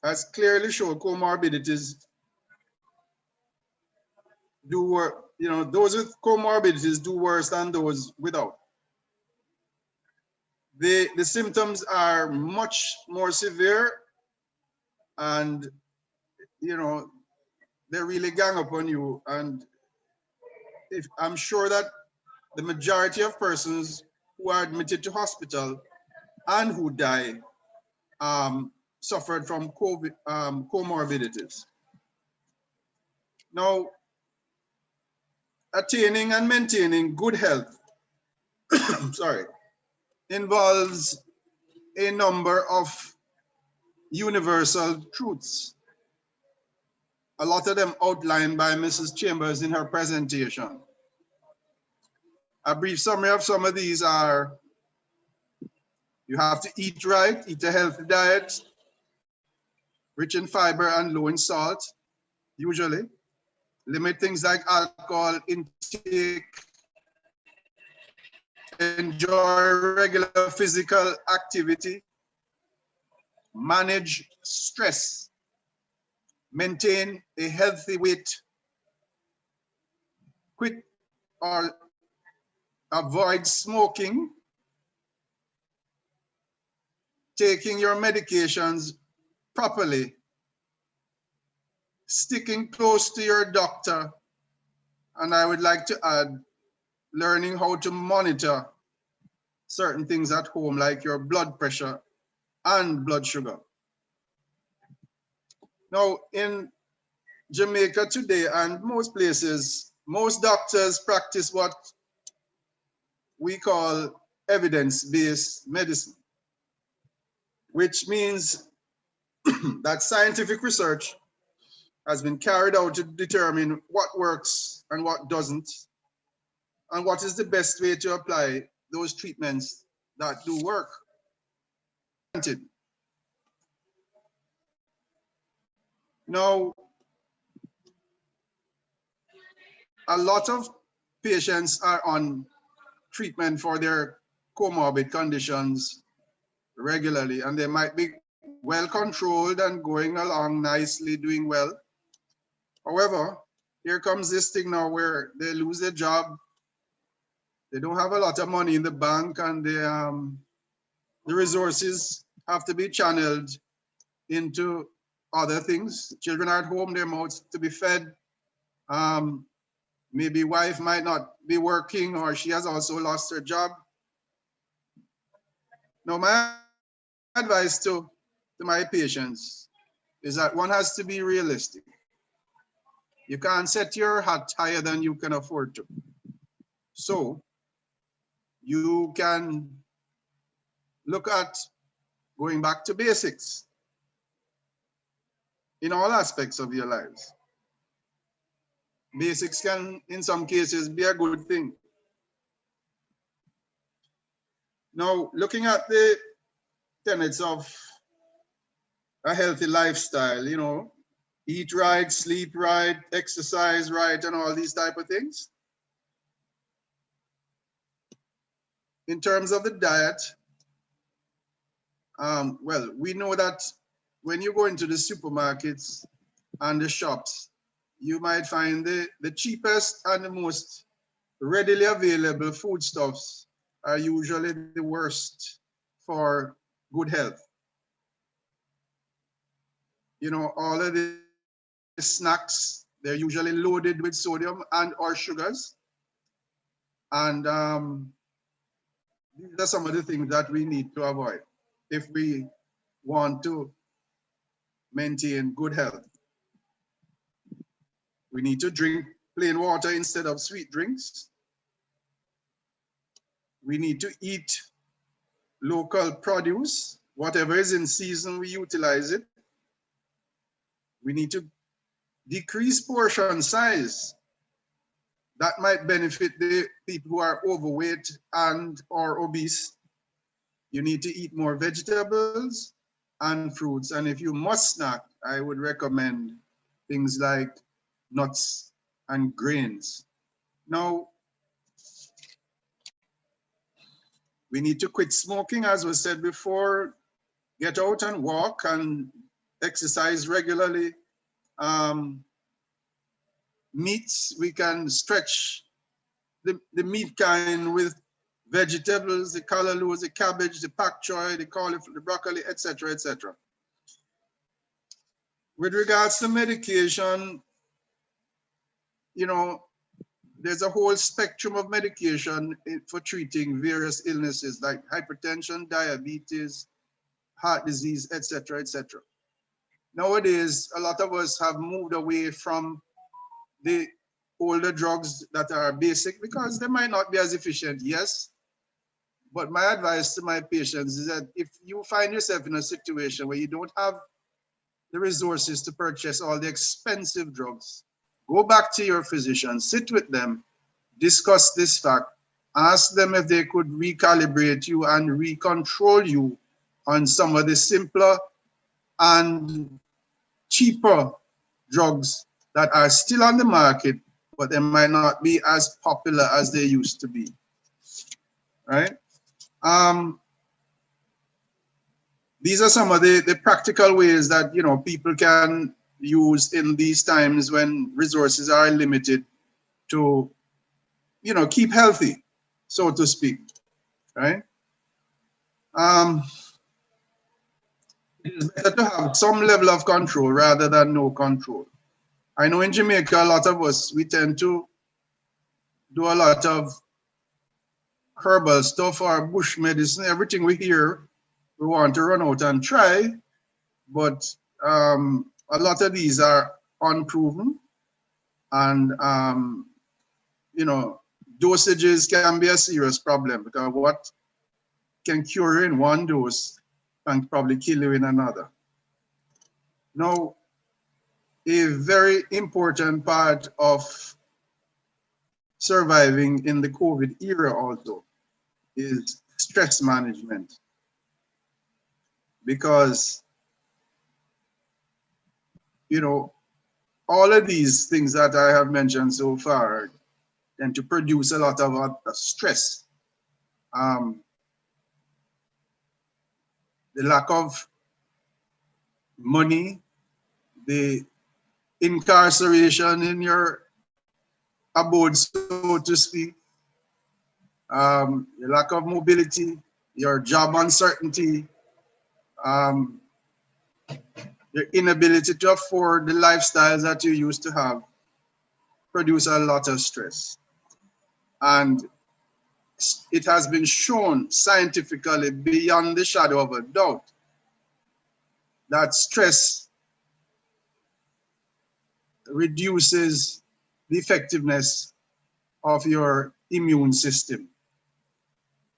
has clearly shown comorbidities do worse, those with comorbidities do worse than those without. The symptoms are much more severe, and they really gang up on you. And I'm sure that the majority of persons who are admitted to hospital and who die suffered from COVID comorbidities. Now, attaining and maintaining good health involves a number of universal truths. A lot of them outlined by Mrs. Chambers in her presentation. A brief summary of some of these are: you have to eat right, eat a healthy diet, rich in fiber and low in salt, usually. Limit things like alcohol intake. Enjoy regular physical activity. Manage stress. Maintain a healthy weight. Quit or avoid smoking. Taking your medications properly. Sticking close to your doctor. And I would like to add, learning how to monitor certain things at home, like your blood pressure and blood sugar. Now, in Jamaica today and most places, most doctors practice what we call evidence-based medicine, which means that scientific research has been carried out to determine what works and what doesn't, and what is the best way to apply those treatments that do work. Now, a lot of patients are on treatment for their comorbid conditions regularly, and they might be well controlled and going along nicely, doing well. However, here comes this thing now where they lose their job, they don't have a lot of money in the bank, and the resources have to be channeled into other things. Children are at home, their mouths to be fed. Maybe wife might not be working, or she has also lost her job. Now, my advice to my patients is that one has to be realistic. You can't set your hat higher than you can afford to. So you can look at going back to basics in all aspects of your lives. Basics can, in some cases, be a good thing. Now, looking at the tenets of a healthy lifestyle, you know, eat right, sleep right, exercise right, and all these type of things. In terms of the diet, well, we know that when you go into the supermarkets and the shops, you might find the cheapest and the most readily available foodstuffs are usually the worst for good health. You know, all of the snacks, they're usually loaded with sodium and or sugars. And these are some of the things that we need to avoid if we want to maintain good health. We need to drink plain water instead of sweet drinks. We need to eat local produce. Whatever is in season, we utilize it. We need to decrease portion size. That might benefit the people who are overweight and or obese. You need to eat more vegetables and fruits. And if you must snack, I would recommend things like nuts and grains. Now, we need to quit smoking, as was said before, get out and walk and exercise regularly. Meats, we can stretch the meat kind with vegetables, the callaloo, the cabbage, the pak choy, the cauliflower, the broccoli, etc., etc. With regards to medication, you know, there's a whole spectrum of medication for treating various illnesses like hypertension, diabetes, heart disease, etc., etc. Nowadays, a lot of us have moved away from the older drugs that are basic because they might not be as efficient, yes. But my advice to my patients is that if you find yourself in a situation where you don't have the resources to purchase all the expensive drugs, go back to your physician, sit with them, discuss this fact, ask them if they could recalibrate you and recontrol you on some of the simpler and cheaper drugs that are still on the market, but they might not be as popular as they used to be, right? These are some of the practical ways that, you know, people can use in these times when resources are limited to, you know, keep healthy, so to speak, right? It is better to have some level of control rather than no control. I know in Jamaica, a lot of us, we tend to do a lot of herbal stuff or bush medicine. Everything we hear, we want to run out and try, but a lot of these are unproven, and you know, dosages can be a serious problem because what can cure you in one dose can probably kill you in another. Now, a very important part of surviving in the COVID era also is stress management, because, you know, all of these things that I have mentioned so far tend to produce a lot of stress. The lack of money, the incarceration in your abode, so to speak, the lack of mobility, your job uncertainty, your inability to afford the lifestyles that you used to have produce a lot of stress. And it has been shown scientifically beyond the shadow of a doubt that stress reduces the effectiveness of your immune system.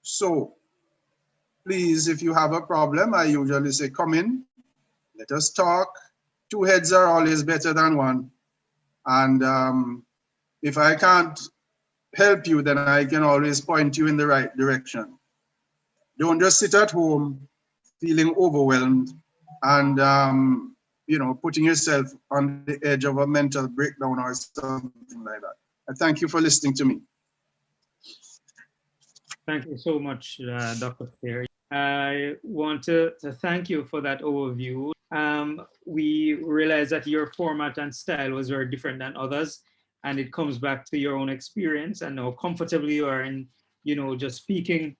So please, if you have a problem, I usually say, come in, let us talk. Two heads are always better than one. And if I can't help you, then I can always point you in the right direction. Don't just sit at home feeling overwhelmed and putting yourself on the edge of a mental breakdown or something like that. I thank you for listening to me. Thank you so much, Dr. Stair. I want to thank you for that overview. We realize that your format and style was very different than others, and it comes back to your own experience and how comfortable you are in, just speaking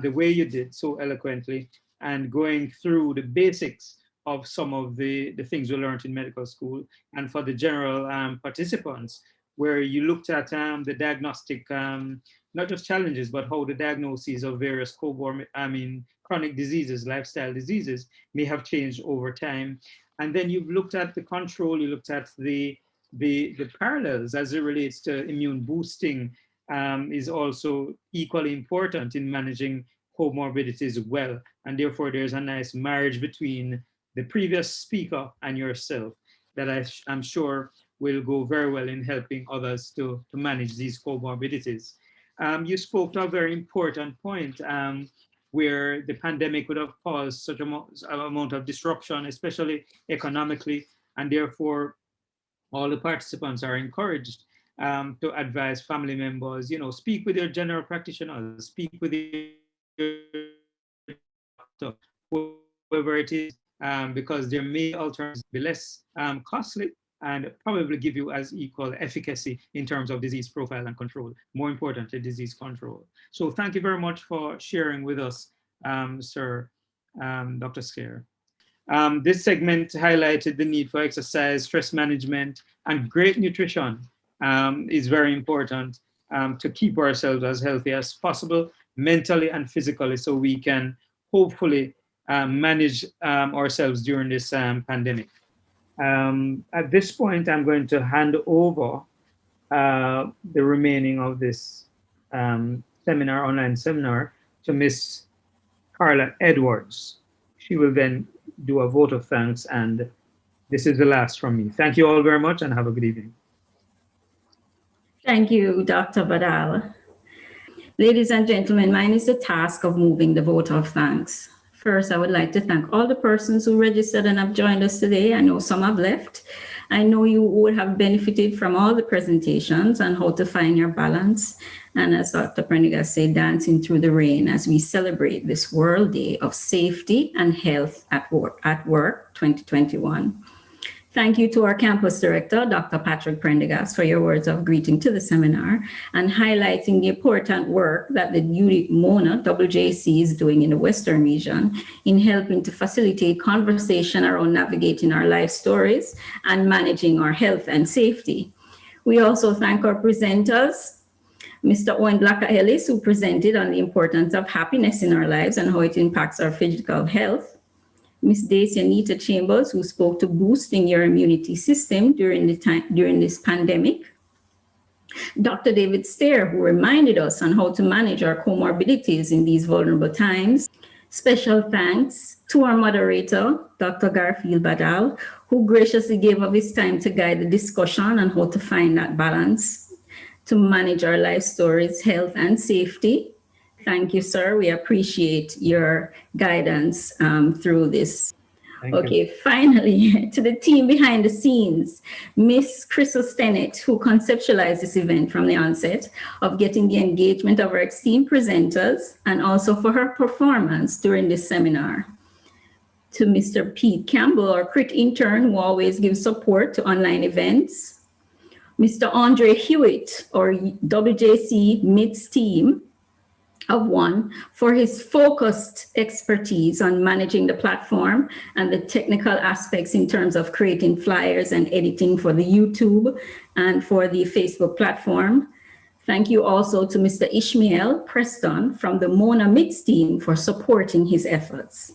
the way you did so eloquently and going through the basics of some of the things we learned in medical school, and for the general participants, where you looked at the diagnostic, not just challenges, but how the diagnoses of various chronic diseases, lifestyle diseases may have changed over time. And then you've looked at the control, you looked at the parallels as it relates to immune boosting is also equally important in managing comorbidities well. And therefore there's a nice marriage between the previous speaker and yourself that I'm sure will go very well in helping others to manage these comorbidities. You spoke to a very important point where the pandemic would have caused such an amount of disruption, especially economically, and therefore all the participants are encouraged to advise family members, speak with your general practitioners, speak with your doctor, whoever it is, because there may alternatives be less costly and probably give you as equal efficacy in terms of disease profile and control, more importantly, disease control. So thank you very much for sharing with us, Sir Dr. Stair. This segment highlighted the need for exercise, stress management, and great nutrition is very important to keep ourselves as healthy as possible, mentally and physically, so we can hopefully manage ourselves during this pandemic. At this point, I'm going to hand over the remaining of this online seminar, to Miss Carla Edwards. She will then do a vote of thanks, and this is the last from me. Thank you all very much and have a good evening. Thank you, Dr. Badal. Ladies and gentlemen, mine is the task of moving the vote of thanks. First, I would like to thank all the persons who registered and have joined us today. I know some have left. I know you would have benefited from all the presentations on how to find your balance. And as Dr. Prendergast said, dancing through the rain as we celebrate this World Day of Safety and Health at Work 2021. Thank you to our campus director, Dr. Patrick Prendergast, for your words of greeting to the seminar and highlighting the important work that the UWI-MONA WJC is doing in the Western region in helping to facilitate conversation around navigating our life stories and managing our health and safety. We also thank our presenters, Mr. Owen Blakka Ellis, who presented on the importance of happiness in our lives and how it impacts our physical health. Ms. Dacia Neita-Chambers, who spoke to boosting your immunity system during this pandemic. Dr. David Stair, who reminded us on how to manage our comorbidities in these vulnerable times. Special thanks to our moderator, Dr. Garfield Badal, who graciously gave of his time to guide the discussion on how to find that balance to manage our life stories, health, and safety. Thank you, sir. We appreciate your guidance through this. Okay, finally, to the team behind the scenes, Miss Crystal Stennett, who conceptualized this event from the onset of getting the engagement of our esteemed presenters and also for her performance during this seminar. To Mr. Pete Campbell, our CRIT intern, who always gives support to online events. Mr. Andre Hewitt, our WJC MIDS team of one, for his focused expertise on managing the platform and the technical aspects in terms of creating flyers and editing for the YouTube and for the Facebook platform. Thank you also to Mr. Ishmael Preston from the MONA MIDS team for supporting his efforts.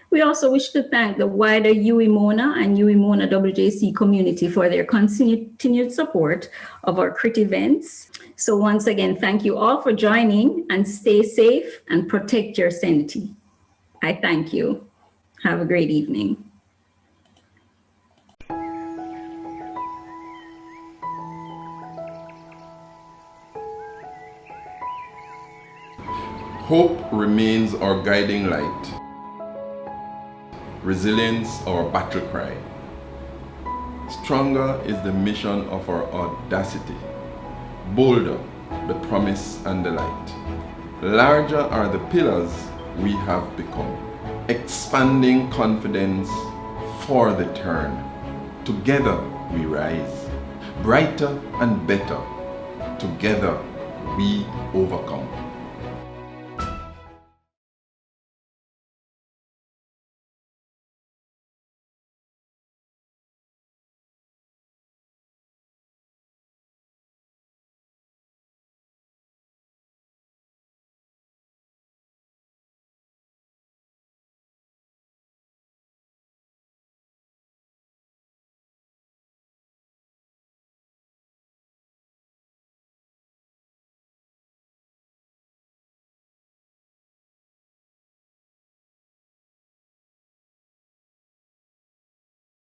We also wish to thank the wider UWI-MONA and UWI-MONA WJC community for their continued support of our CRIT events. So once again, thank you all for joining, and stay safe and protect your sanity. I thank you. Have a great evening. Hope remains our guiding light. resilience our battle cry. Stronger is the mission of our audacity, bolder the promise and the light. Larger are the pillars we have become, expanding confidence for the turn. Together we rise, brighter and better. Together we overcome.